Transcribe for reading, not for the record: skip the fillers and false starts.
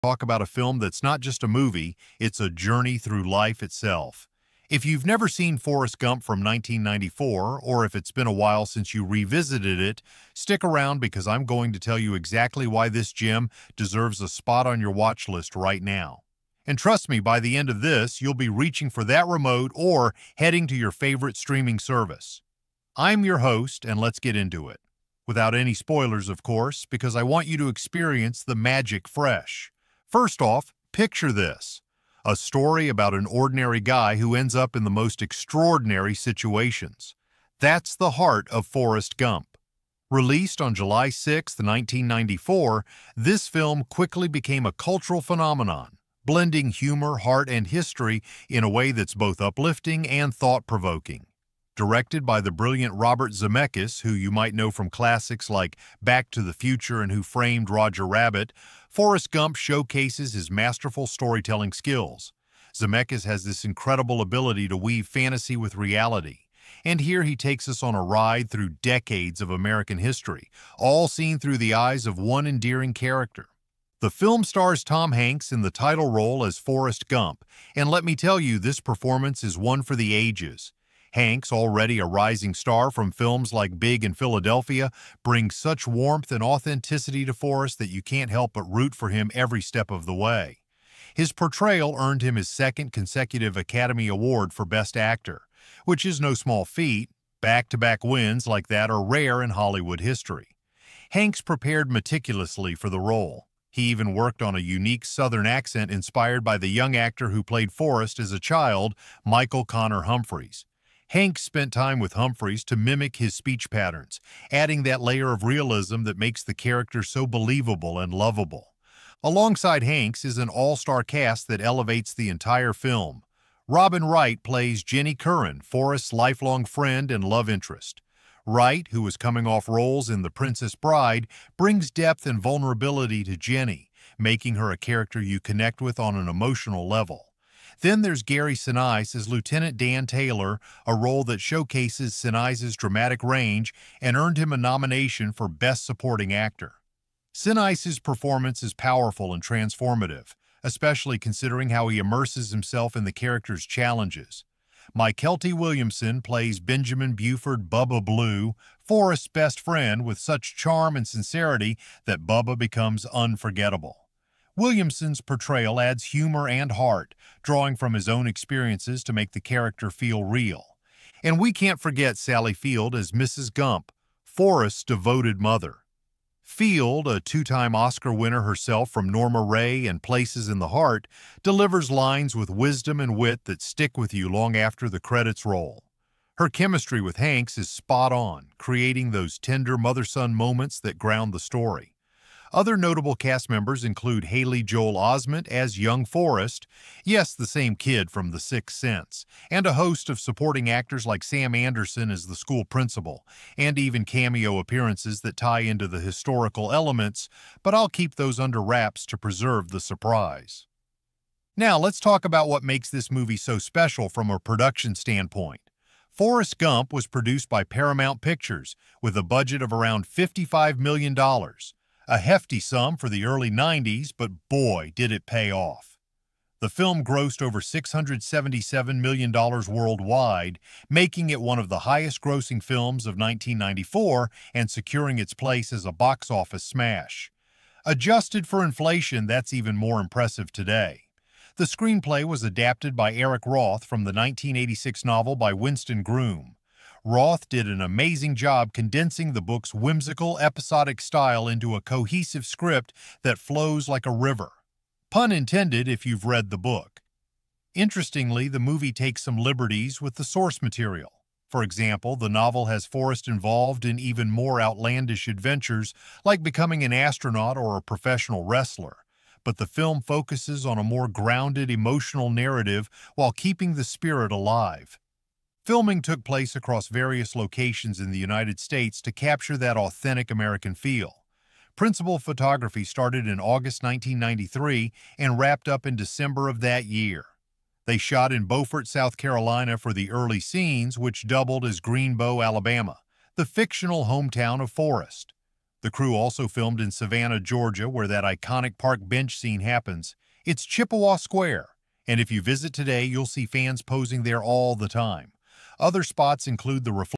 talk about a film that's not just a movie, it's a journey through life itself. If you've never seen Forrest Gump from 1994, or if it's been a while since you revisited it, stick around because I'm going to tell you exactly why this gem deserves a spot on your watch list right now. And trust me, by the end of this, you'll be reaching for that remote or heading to your favorite streaming service. I'm your host, and let's get into it. Without any spoilers, of course, because I want you to experience the magic fresh. First off, picture this. A story about an ordinary guy who ends up in the most extraordinary situations. That's the heart of Forrest Gump. Released on July 6, 1994, this film quickly became a cultural phenomenon, blending humor, heart, and history in a way that's both uplifting and thought-provoking. Directed by the brilliant Robert Zemeckis, who you might know from classics like Back to the Future and Who Framed Roger Rabbit, Forrest Gump showcases his masterful storytelling skills. Zemeckis has this incredible ability to weave fantasy with reality, and here he takes us on a ride through decades of American history, all seen through the eyes of one endearing character. The film stars Tom Hanks in the title role as Forrest Gump, and let me tell you, this performance is one for the ages. Hanks, already a rising star from films like Big and Philadelphia, brings such warmth and authenticity to Forrest that you can't help but root for him every step of the way. His portrayal earned him his second consecutive Academy Award for Best Actor, which is no small feat. Back-to-back wins like that are rare in Hollywood history. Hanks prepared meticulously for the role. He even worked on a unique Southern accent inspired by the young actor who played Forrest as a child, Michael Connor Humphreys. Hanks spent time with Humphreys to mimic his speech patterns, adding that layer of realism that makes the character so believable and lovable. Alongside Hanks is an all-star cast that elevates the entire film. Robin Wright plays Jenny Curran, Forrest's lifelong friend and love interest. Wright, who is coming off roles in The Princess Bride, brings depth and vulnerability to Jenny, making her a character you connect with on an emotional level. Then there's Gary Sinise as Lieutenant Dan Taylor, a role that showcases Sinise's dramatic range and earned him a nomination for Best Supporting Actor. Sinise's performance is powerful and transformative, especially considering how he immerses himself in the character's challenges. Mykelti Williamson plays Benjamin Buford Bubba Blue, Forrest's best friend, with such charm and sincerity that Bubba becomes unforgettable. Williamson's portrayal adds humor and heart, drawing from his own experiences to make the character feel real. And we can't forget Sally Field as Mrs. Gump, Forrest's devoted mother. Field, a two-time Oscar winner herself from Norma Rae and Places in the Heart, delivers lines with wisdom and wit that stick with you long after the credits roll. Her chemistry with Hanks is spot on, creating those tender mother-son moments that ground the story. Other notable cast members include Haley Joel Osment as young Forrest, yes, the same kid from The Sixth Sense, and a host of supporting actors like Sam Anderson as the school principal, and even cameo appearances that tie into the historical elements, but I'll keep those under wraps to preserve the surprise. Now, let's talk about what makes this movie so special from a production standpoint. Forrest Gump was produced by Paramount Pictures with a budget of around $55 million. A hefty sum for the early 90s, but boy, did it pay off. The film grossed over $677 million worldwide, making it one of the highest-grossing films of 1994 and securing its place as a box office smash. Adjusted for inflation, that's even more impressive today. The screenplay was adapted by Eric Roth from the 1986 novel by Winston Groom. Roth did an amazing job condensing the book's whimsical, episodic style into a cohesive script that flows like a river. Pun intended if you've read the book. Interestingly, the movie takes some liberties with the source material. For example, the novel has Forrest involved in even more outlandish adventures, like becoming an astronaut or a professional wrestler. But the film focuses on a more grounded, emotional narrative while keeping the spirit alive. Filming took place across various locations in the United States to capture that authentic American feel. Principal photography started in August 1993 and wrapped up in December of that year. They shot in Beaufort, South Carolina for the early scenes, which doubled as Greenbow, Alabama, the fictional hometown of Forrest. The crew also filmed in Savannah, Georgia, where that iconic park bench scene happens. It's Chippewa Square, and if you visit today, you'll see fans posing there all the time. Other spots include the